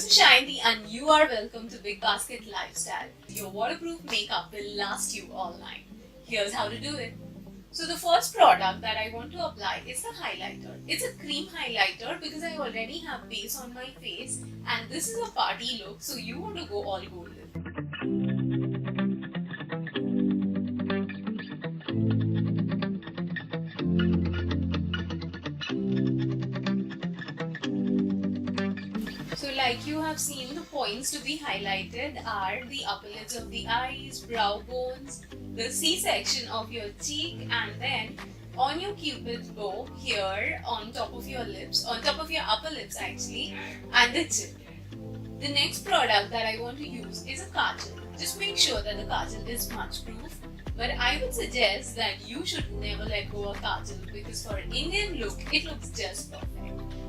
This is Shanti and you are welcome to Big Basket Lifestyle. Your waterproof makeup will last you all night. Here's how to do it. So the first product that I want to apply is the highlighter. It's a cream highlighter because I already have base on my face and this is a party look, so you want to go all golden. So like you have seen, the points to be highlighted are the upper lids of the eyes, brow bones, the C-section of your cheek, and then on your cupid's bow here on top of your lips, on top of your upper lips actually, and the chin. The next product that I want to use is a kajal. Just make sure that the kajal is smudge proof, but I would suggest that you should never let go of kajal because for an Indian look, it looks just perfect.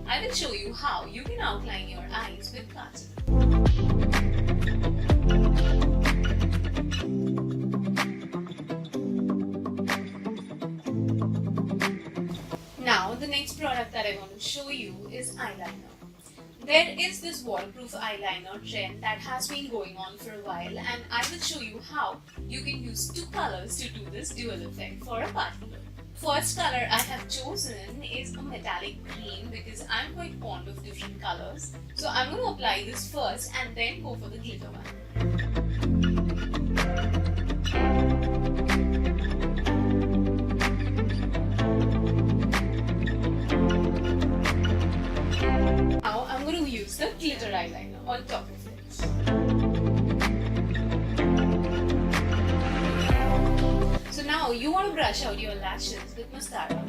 I will show you how you can outline your eyes with kajal. Now the next product that I want to show you is eyeliner. There is this waterproof eyeliner trend that has been going on for a while, and I will show you how you can use two colors to do this dual effect for a party look. First color I have chosen is a metallic green because I'm quite fond of different colors. So I'm going to apply this first and then go for the glitter one. Now I'm going to use the glitter eyeliner on top of it. So now you want to brush out your lashes with mascara.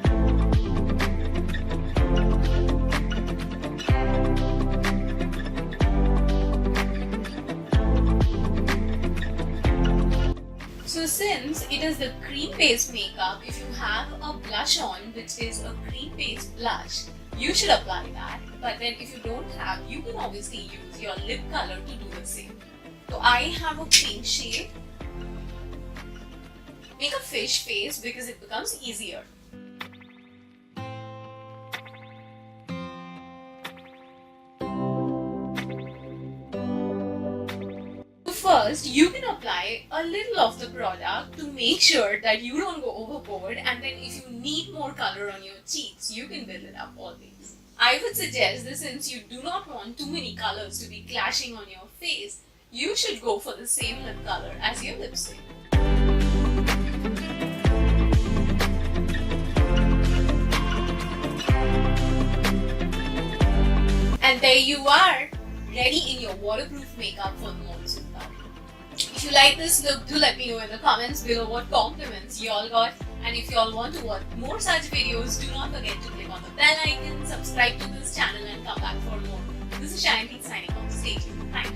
So since it is the cream based makeup, if you have a blush on which is a cream based blush, you should apply that. But then if you don't have, you can obviously use your lip color to do the same. So I have a pink shade. Make a fish face because it becomes easier. First, you can apply a little of the product to make sure that you don't go overboard, and then if you need more color on your cheeks, you can build it up always. I would suggest that since you do not want too many colors to be clashing on your face, you should go for the same lip color as your lipstick. And there you are, ready in your waterproof makeup for the monsoon party. If you like this look, do let me know in the comments below what compliments you all got. And if you all want to watch more such videos, do not forget to click on the bell icon, subscribe to this channel and come back for more. This is Shanti signing off. Stay tuned. Thank you.